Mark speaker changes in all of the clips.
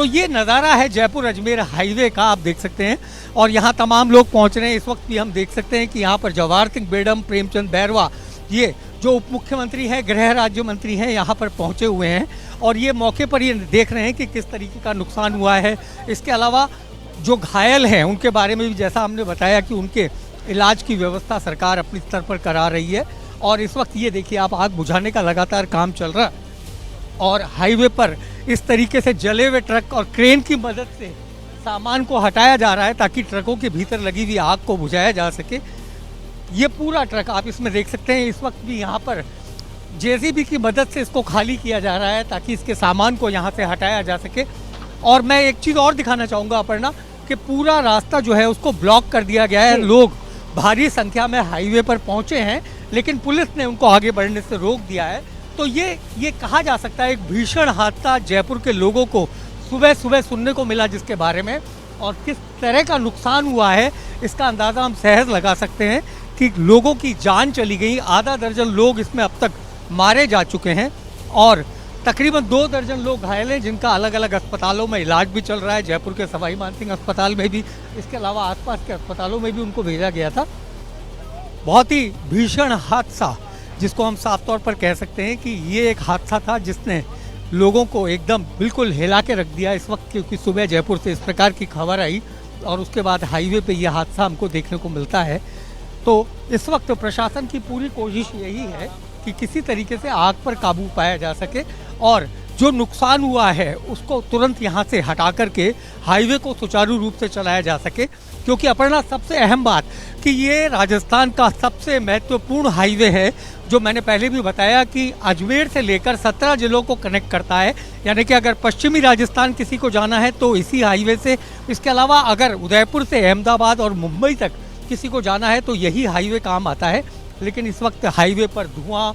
Speaker 1: तो ये नज़ारा है जयपुर अजमेर हाईवे का, आप देख सकते हैं। और यहाँ तमाम लोग पहुँच रहे हैं। इस वक्त भी हम देख सकते हैं कि यहाँ पर जवाहर सिंह बेडम, प्रेमचंद बैरवा, ये जो उप मुख्यमंत्री हैं, गृह राज्य मंत्री हैं, यहाँ पर पहुँचे हुए हैं। और ये मौके पर ये देख रहे हैं कि किस तरीके का नुकसान हुआ है। इसके अलावा जो घायल हैं उनके बारे में भी जैसा हमने बताया कि उनके इलाज की व्यवस्था सरकार अपनी स्तर पर करा रही है। और इस वक्त ये देखिए आप, आग बुझाने का लगातार काम चल रहा है और हाईवे पर इस तरीके से जले हुए ट्रक और क्रेन की मदद से सामान को हटाया जा रहा है ताकि ट्रकों के भीतर लगी हुई आग को बुझाया जा सके। ये पूरा ट्रक आप इसमें देख सकते हैं। इस वक्त भी यहाँ पर जेसीबी की मदद से इसको खाली किया जा रहा है ताकि इसके सामान को यहाँ से हटाया जा सके। और मैं एक चीज़ और दिखाना चाहूँगा अपर्णा, कि पूरा रास्ता जो है उसको ब्लॉक कर दिया गया है। लोग भारी संख्या में हाईवे पर पहुँचे हैं लेकिन पुलिस ने उनको आगे बढ़ने से रोक दिया है। तो ये कहा जा सकता है एक भीषण हादसा जयपुर के लोगों को सुबह सुबह सुनने को मिला, जिसके बारे में और किस तरह का नुकसान हुआ है इसका अंदाज़ा हम सहज लगा सकते हैं कि लोगों की जान चली गई। आधा दर्जन लोग इसमें अब तक मारे जा चुके हैं और तकरीबन 2 दर्जन लोग घायल हैं जिनका अलग अलग अस्पतालों में इलाज भी चल रहा है। जयपुर के सवाई मानसिंह अस्पताल में भी, इसके अलावा आसपास के अस्पतालों में भी उनको भेजा गया था। बहुत ही भीषण हादसा जिसको हम साफ तौर पर कह सकते हैं कि ये एक हादसा था जिसने लोगों को एकदम बिल्कुल हिला के रख दिया इस वक्त, क्योंकि सुबह जयपुर से इस प्रकार की खबर आई और उसके बाद हाईवे पे यह हादसा हमको देखने को मिलता है। तो इस वक्त प्रशासन की पूरी कोशिश यही है कि किसी तरीके से आग पर काबू पाया जा सके और जो नुकसान हुआ है उसको तुरंत यहाँ से हटा करके हाईवे को सुचारू रूप से चलाया जा सके। क्योंकि अपर्णा, सबसे अहम बात कि ये राजस्थान का सबसे महत्वपूर्ण हाईवे है, जो मैंने पहले भी बताया कि अजमेर से लेकर 17 जिलों को कनेक्ट करता है। यानी कि अगर पश्चिमी राजस्थान किसी को जाना है तो इसी हाईवे से, इसके अलावा अगर उदयपुर से अहमदाबाद और मुंबई तक किसी को जाना है तो यही हाईवे काम आता है। लेकिन इस वक्त हाईवे पर धुआं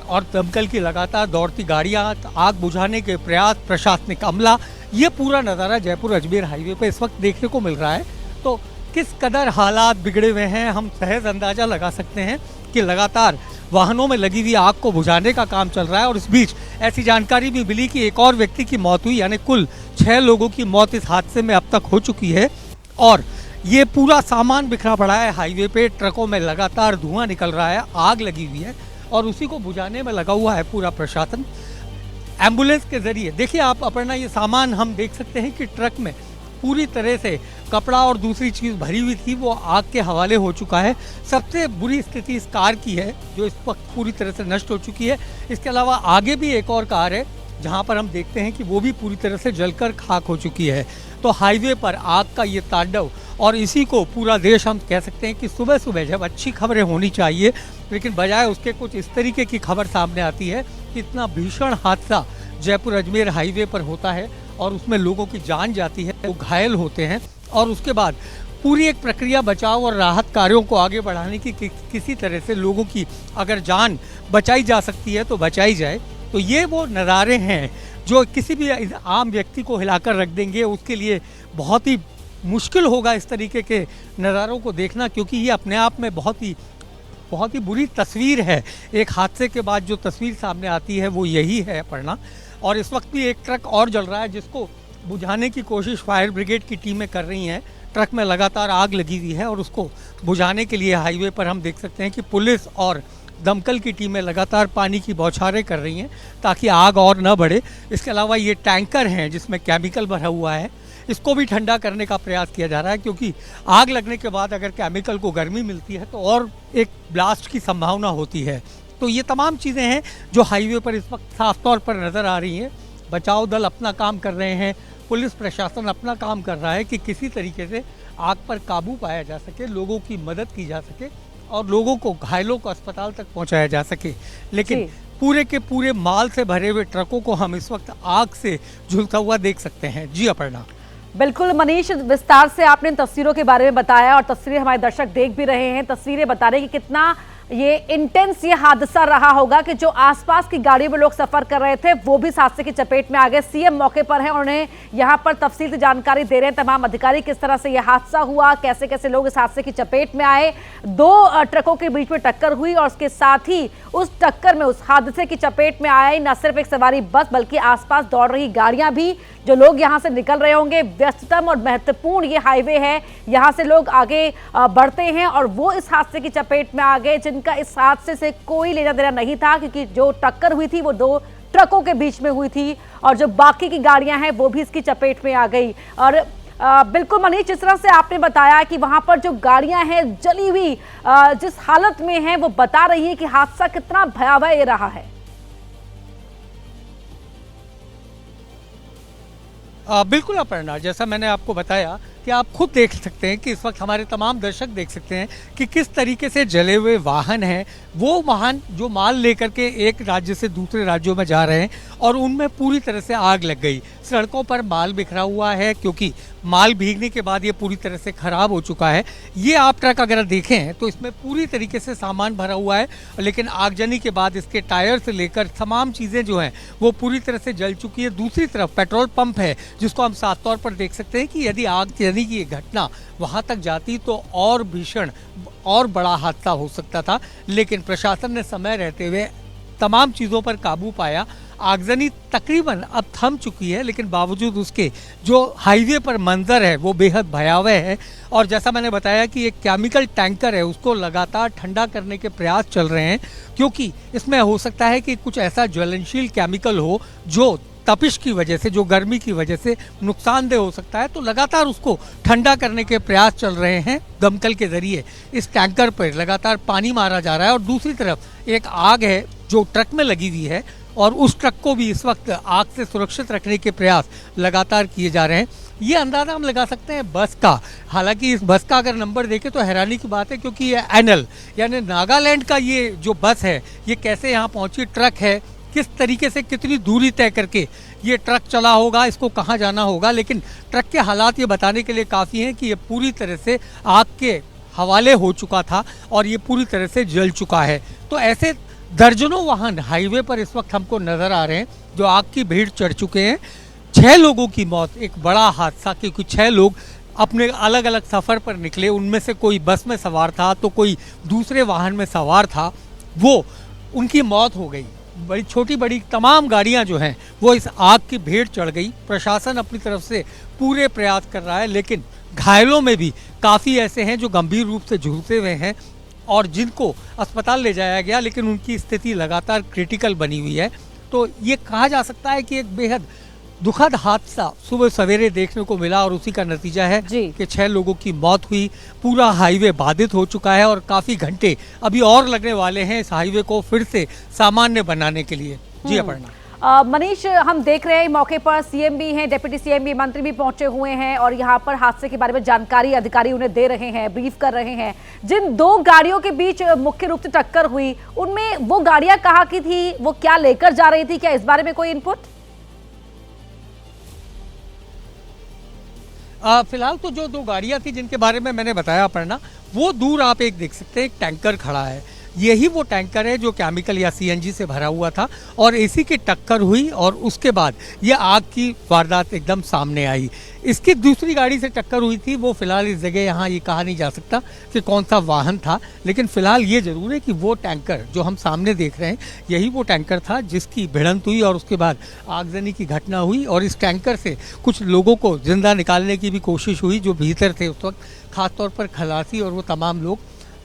Speaker 1: और दमकल की लगातार दौड़ती गाड़ियाँ, आग बुझाने के प्रयास, प्रशासनिक अमला, ये पूरा नज़ारा जयपुर अजमेर हाईवे पे इस वक्त देखने को मिल रहा है। तो किस कदर हालात बिगड़े हुए हैं हम सहज अंदाज़ा लगा सकते हैं कि लगातार वाहनों में लगी हुई आग को बुझाने का काम चल रहा है। और इस बीच ऐसी जानकारी भी मिली कि एक और व्यक्ति की मौत हुई, यानी कुल 6 लोगों की मौत इस हादसे में अब तक हो चुकी है। और ये पूरा सामान बिखरा पड़ा है हाईवे पे, ट्रकों में लगातार धुआं निकल रहा है, आग लगी हुई है और उसी को बुझाने में लगा हुआ है पूरा प्रशासन एम्बुलेंस के जरिए। देखिए आप अपर्णा, ये सामान हम देख सकते हैं कि ट्रक में पूरी तरह से कपड़ा और दूसरी चीज़ भरी हुई थी, वो आग के हवाले हो चुका है। सबसे बुरी स्थिति इस कार की है जो इस वक्त पूरी तरह से नष्ट हो चुकी है। इसके अलावा आगे भी एक और कार है जहां पर हम देखते हैं कि वो भी पूरी तरह से जलकर खाक हो चुकी है। तो हाईवे पर आग का ये तांडव, और इसी को पूरा देश हम कह सकते हैं कि सुबह सुबह जब अच्छी खबरें होनी चाहिए लेकिन बजाय उसके कुछ इस तरीके की खबर सामने आती है कि इतना भीषण हादसा जयपुर अजमेर हाईवे पर होता है और उसमें लोगों की जान जाती है, वो घायल होते हैं। और उसके बाद पूरी एक प्रक्रिया बचाव और राहत कार्यों को आगे बढ़ाने की किसी तरह से लोगों की अगर जान बचाई जा सकती है तो बचाई जाए। तो ये वो नज़ारे हैं जो किसी भी आम व्यक्ति को हिलाकर रख देंगे। उसके लिए बहुत ही मुश्किल होगा इस तरीके के नज़ारों को देखना, क्योंकि ये अपने आप में बहुत ही बुरी तस्वीर है। एक हादसे के बाद जो तस्वीर सामने आती है वो यही है अपर्णा। और इस वक्त भी एक ट्रक और जल रहा है जिसको बुझाने की कोशिश फायर ब्रिगेड की टीमें कर रही हैं। ट्रक में लगातार आग लगी हुई है और उसको बुझाने के लिए हाईवे पर हम देख सकते हैं कि पुलिस और दमकल की टीमें लगातार पानी की बौछारें कर रही हैं ताकि आग और न बढ़े। इसके अलावा ये टैंकर हैं जिसमें केमिकल भरा हुआ है, इसको भी ठंडा करने का प्रयास किया जा रहा है, क्योंकि आग लगने के बाद अगर केमिकल को गर्मी मिलती है तो और एक ब्लास्ट की संभावना होती है। तो ये तमाम चीज़ें हैं जो हाईवे पर इस वक्त साफ तौर पर नज़र आ रही हैं। बचाव दल अपना काम कर रहे हैं, पुलिस प्रशासन अपना काम कर रहा है कि किसी तरीके से आग पर काबू पाया जा सके, लोगों की मदद की जा सके और लोगों को, घायलों को अस्पताल तक पहुंचाया जा सके। लेकिन पूरे के पूरे माल से भरे हुए ट्रकों को हम इस वक्त आग से झुलता हुआ देख सकते हैं। जी अपर्णा।
Speaker 2: बिल्कुल मनीष, विस्तार से आपने इन तस्वीरों के बारे में बताया और तस्वीरें हमारे दर्शक देख भी रहे हैं। तस्वीरें बता रहे हैं कि कितना ये इंटेंस ये हादसा रहा होगा कि जो आसपास की गाड़ियों में लोग सफर कर रहे थे वो भी इस हादसे की चपेट में आ गए। सीएम मौके पर हैं और उन्हें यहां पर तफसील से जानकारी दे रहे हैं तमाम अधिकारी, किस तरह से यह हादसा हुआ, कैसे कैसे लोग इस हादसे की चपेट में आए। दो ट्रकों के बीच में टक्कर हुई और उसके साथ ही उस टक्कर में, उस हादसे की चपेट में आए न सिर्फ एक सवारी बस बल्कि आसपास दौड़ रही गाड़ियां भी। जो लोग यहां से निकल रहे होंगे, व्यस्ततम और महत्वपूर्ण ये हाईवे है, यहां से लोग आगे बढ़ते हैं और वो इस हादसे की चपेट में आ गए जिनका इस हादसे से कोई लेना देना नहीं था, क्योंकि जो टक्कर हुई थी वो दो ट्रकों के बीच में हुई थी और जो बाकी की गाड़ियां हैं वो भी इसकी चपेट में आ गई। और बिल्कुल मनीष, जिस तरह से आपने बताया कि वहां पर जो गाड़ियां हैं जली हुई जिस हालत में हैं, वो बता रही है कि हादसा कितना भयावह ये रहा है।
Speaker 1: बिल्कुल अपर्णा, जैसा मैंने आपको बताया कि आप खुद देख सकते हैं कि इस वक्त हमारे तमाम दर्शक देख सकते हैं कि किस तरीके से जले हुए वाहन हैं। वो वाहन जो माल लेकर के एक राज्य से दूसरे राज्यों में जा रहे हैं और उनमें पूरी तरह से आग लग गई। सड़कों पर माल बिखरा हुआ है क्योंकि माल भीगने के बाद ये पूरी तरह से खराब हो चुका है। ये आप ट्रक अगर देखें तो इसमें पूरी तरीके से सामान भरा हुआ है, लेकिन आगजनी के बाद इसके टायर से लेकर तमाम चीज़ें जो हैं वो पूरी तरह से जल चुकी है। दूसरी तरफ पेट्रोल पंप है जिसको हम साफ तौर पर देख सकते हैं कि यदि आगजनी की घटना वहाँ तक जाती तो और भीषण और बड़ा हादसा हो सकता था, लेकिन प्रशासन ने समय रहते हुए तमाम चीज़ों पर काबू पाया। आगजनी तकरीबन अब थम चुकी है, लेकिन बावजूद उसके जो हाईवे पर मंजर है वो बेहद भयावह है। और जैसा मैंने बताया कि एक केमिकल टैंकर है, उसको लगातार ठंडा करने के प्रयास चल रहे हैं, क्योंकि इसमें हो सकता है कि कुछ ऐसा ज्वलनशील केमिकल हो जो तपिश की वजह से, जो गर्मी की वजह से नुकसानदेह हो सकता है। तो लगातार उसको ठंडा करने के प्रयास चल रहे हैं। दमकल के जरिए इस टैंकर पर लगातार पानी मारा जा रहा है और दूसरी तरफ एक आग है जो ट्रक में लगी हुई है और उस ट्रक को भी इस वक्त आग से सुरक्षित रखने के प्रयास लगातार किए जा रहे हैं। ये अंदाजा हम लगा सकते हैं बस का। हालांकि इस बस का अगर नंबर देखें तो हैरानी की बात है, क्योंकि ये एनएल यानी नागालैंड का ये जो बस है ये कैसे यहाँ पहुंची, ट्रक है किस तरीके से, कितनी दूरी तय करके ये ट्रक चला होगा, इसको कहाँ जाना होगा। लेकिन ट्रक के हालात ये बताने के लिए काफ़ी हैं कि ये पूरी तरह से आग के हवाले हो चुका था और ये पूरी तरह से जल चुका है। तो ऐसे दर्जनों वाहन हाईवे पर इस वक्त हमको नज़र आ रहे हैं जो आग की भीड़ चढ़ चुके हैं। 6 लोगों की मौत, एक बड़ा हादसा, क्योंकि 6 लोग अपने अलग अलग सफ़र पर निकले। उनमें से कोई बस में सवार था तो कोई दूसरे वाहन में सवार था, वो उनकी मौत हो गई। बड़ी छोटी बड़ी तमाम गाड़ियां जो हैं वो इस आग की भेंट चढ़ गई। प्रशासन अपनी तरफ से पूरे प्रयास कर रहा है, लेकिन घायलों में भी काफ़ी ऐसे हैं जो गंभीर रूप से झुलसे हुए हैं और जिनको अस्पताल ले जाया गया, लेकिन उनकी स्थिति लगातार क्रिटिकल बनी हुई है। तो ये कहा जा सकता है कि एक बेहद दुखद हादसा सुबह सवेरे देखने को मिला और उसी का नतीजा है कि 6 लोगों की मौत हुई। पूरा हाईवे बाधित हो चुका है और काफ़ी घंटे अभी और लगने वाले हैं इस हाईवे को फिर से सामान्य बनाने के लिए। जी अपर्णा।
Speaker 2: मनीष, हम देख रहे हैं मौके पर सीएम भी हैं, डिप्टी सीएम भी, मंत्री भी पहुंचे हुए हैं और यहाँ पर हादसे के बारे में जानकारी अधिकारी उन्हें दे रहे हैं, ब्रीफ कर रहे हैं। जिन 2 गाड़ियों के बीच मुख्य रूप से टक्कर हुई, उनमें वो गाड़ियां कहाँ की थी, वो क्या लेकर जा रही थी, क्या इस बारे में कोई इनपुट?
Speaker 1: फिलहाल तो जो 2 गाड़ियां थी जिनके बारे में मैंने बताया अपर्णा, वो दूर आप एक देख सकते हैं, एक टैंकर खड़ा है। यही वो टैंकर है जो केमिकल या सीएनजी से भरा हुआ था और इसी की टक्कर हुई और उसके बाद ये आग की वारदात एकदम सामने आई। इसकी दूसरी गाड़ी से टक्कर हुई थी, वो फिलहाल इस जगह यहाँ ये कहा नहीं जा सकता कि कौन सा वाहन था, लेकिन फिलहाल ये जरूर है कि वो टैंकर जो हम सामने देख रहे हैं यही वो टैंकर था जिसकी भिड़ंत हुई और उसके बाद आगजनी की घटना हुई और इस टैंकर से कुछ लोगों को जिंदा निकालने की भी कोशिश हुई जो भीतर थे उस वक्त, खासतौर पर खलासी और वो तमाम लोग।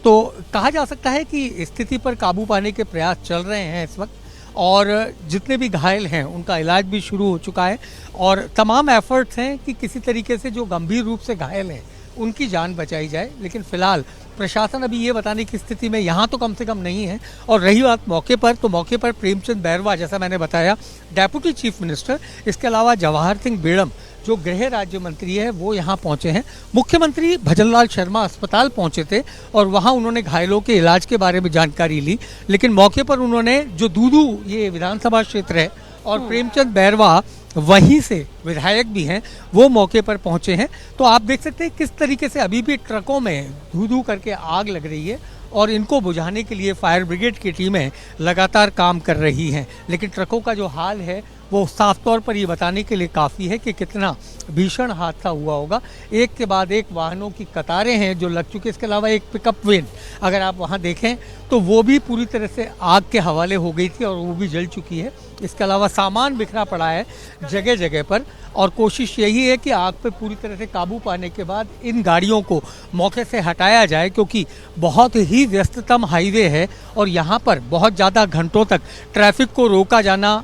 Speaker 1: तो कहा जा सकता है कि स्थिति पर काबू पाने के प्रयास चल रहे हैं इस वक्त और जितने भी घायल हैं उनका इलाज भी शुरू हो चुका है और तमाम एफर्ट्स हैं कि किसी तरीके से जो गंभीर रूप से घायल हैं उनकी जान बचाई जाए। लेकिन फिलहाल प्रशासन अभी ये बताने की स्थिति में यहाँ तो कम से कम नहीं है। और रही बात मौके पर, तो मौके पर प्रेमचंद बैरवा, जैसा मैंने बताया, डेप्यूटी चीफ मिनिस्टर, इसके अलावा जवाहर सिंह बेड़म जो गृह राज्य मंत्री है वो यहाँ पहुँचे हैं। मुख्यमंत्री भजनलाल शर्मा अस्पताल पहुँचे थे और वहाँ उन्होंने घायलों के इलाज के बारे में जानकारी ली, लेकिन मौके पर उन्होंने जो दूदू ये विधानसभा क्षेत्र है और प्रेमचंद बैरवा वहीं से विधायक भी हैं, वो मौके पर पहुंचे हैं। तो आप देख सकते हैं किस तरीके से अभी भी ट्रकों में धू धू करके आग लग रही है और इनको बुझाने के लिए फायर ब्रिगेड की टीमें लगातार काम कर रही हैं। लेकिन ट्रकों का जो हाल है वो साफ तौर पर ये बताने के लिए काफ़ी है कि कितना भीषण हादसा हुआ होगा। एक के बाद एक वाहनों की कतारें हैं जो लग चुकी है। इसके अलावा एक पिकअप वैन अगर आप वहाँ देखें तो वो भी पूरी तरह से आग के हवाले हो गई थी और वो भी जल चुकी है। इसके अलावा सामान बिखरा पड़ा है जगह जगह पर और कोशिश यही है कि आग पे पूरी तरह से काबू पाने के बाद इन गाड़ियों को मौके से हटाया जाए, क्योंकि बहुत ही व्यस्ततम हाईवे है और यहाँ पर बहुत ज़्यादा घंटों तक ट्रैफिक को रोका जाना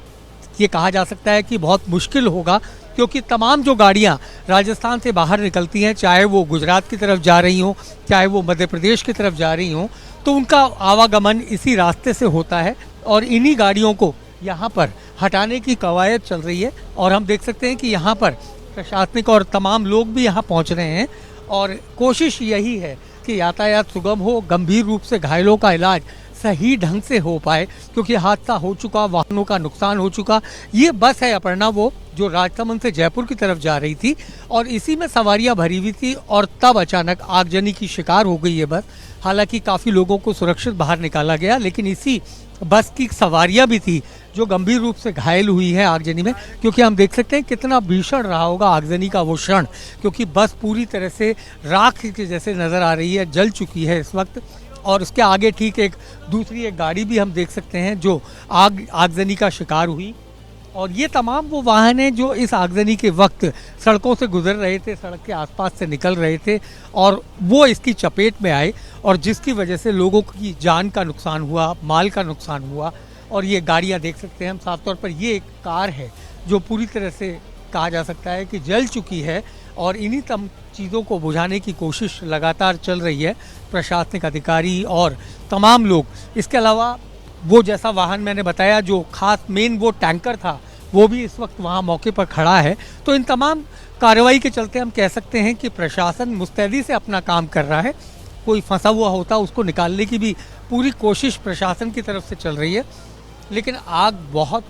Speaker 1: ये कहा जा सकता है कि बहुत मुश्किल होगा, क्योंकि तमाम जो गाड़ियां राजस्थान से बाहर निकलती हैं, चाहे वो गुजरात की तरफ जा रही हों, चाहे वो मध्य प्रदेश की तरफ जा रही हों, तो उनका आवागमन इसी रास्ते से होता है और इन्हीं गाड़ियों को यहाँ पर हटाने की कवायद चल रही है। और हम देख सकते हैं कि यहाँ पर प्रशासनिक और तमाम लोग भी यहाँ पहुँच रहे हैं और कोशिश यही है कि यातायात सुगम हो, गंभीर रूप से घायलों का इलाज सही ढंग से हो पाए, क्योंकि हादसा हो चुका, वाहनों का नुकसान हो चुका। ये बस है अपर्णा वो जो राजसमंद से जयपुर की तरफ जा रही थी और इसी में सवारियां भरी हुई थी और तब अचानक आगजनी की शिकार हो गई है बस। हालांकि काफ़ी लोगों को सुरक्षित बाहर निकाला गया, लेकिन इसी बस की सवारियां भी थी जो गंभीर रूप से घायल हुई है आगजनी में, क्योंकि हम देख सकते हैं कितना भीषण रहा होगा आगजनी का वो क्षण, क्योंकि बस पूरी तरह से राख के जैसे नज़र आ रही है, जल चुकी है इस वक्त। और उसके आगे ठीक एक गाड़ी भी हम देख सकते हैं जो आगजनी का शिकार हुई। और ये तमाम वो वाहन हैं जो इस आगजनी के वक्त सड़कों से गुजर रहे थे, सड़क के आसपास से निकल रहे थे और वो इसकी चपेट में आए और जिसकी वजह से लोगों की जान का नुकसान हुआ, माल का नुकसान हुआ। और ये गाड़ियाँ देख सकते हैं हम साफ तौर पर, ये एक कार है जो पूरी तरह से कहा जा सकता है कि जल चुकी है और इन्हीं चीज़ों को बुझाने की कोशिश लगातार चल रही है प्रशासनिक अधिकारी और तमाम लोग। इसके अलावा वो जैसा वाहन मैंने बताया जो खास मेन वो टैंकर था, वो भी इस वक्त वहाँ मौके पर खड़ा है। तो इन तमाम कार्रवाई के चलते हम कह सकते हैं कि प्रशासन मुस्तैदी से अपना काम कर रहा है। कोई फंसा हुआ होता उसको निकालने की भी पूरी कोशिश प्रशासन की तरफ से चल रही है, लेकिन आग बहुत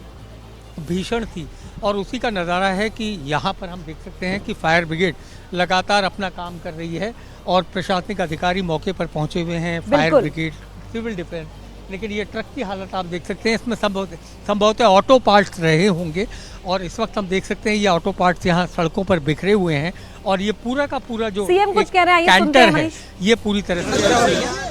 Speaker 1: भीषण थी और उसी का नज़ारा है कि यहाँ पर हम देख सकते हैं कि फायर ब्रिगेड लगातार अपना काम कर रही है और प्रशासनिक अधिकारी मौके पर पहुँचे हुए हैं, फायर ब्रिगेड, सिविल डिफेंस। लेकिन ये ट्रक की हालत आप देख सकते हैं, इसमें संभवतः ऑटो पार्ट्स रहे होंगे और इस वक्त हम देख सकते हैं ये ऑटो पार्ट्स यहाँ सड़कों पर बिखरे हुए हैं और ये पूरा का पूरा जो
Speaker 2: सीएम कुछ कह रहे हैं,
Speaker 1: कैंटर है ये पूरी तरह से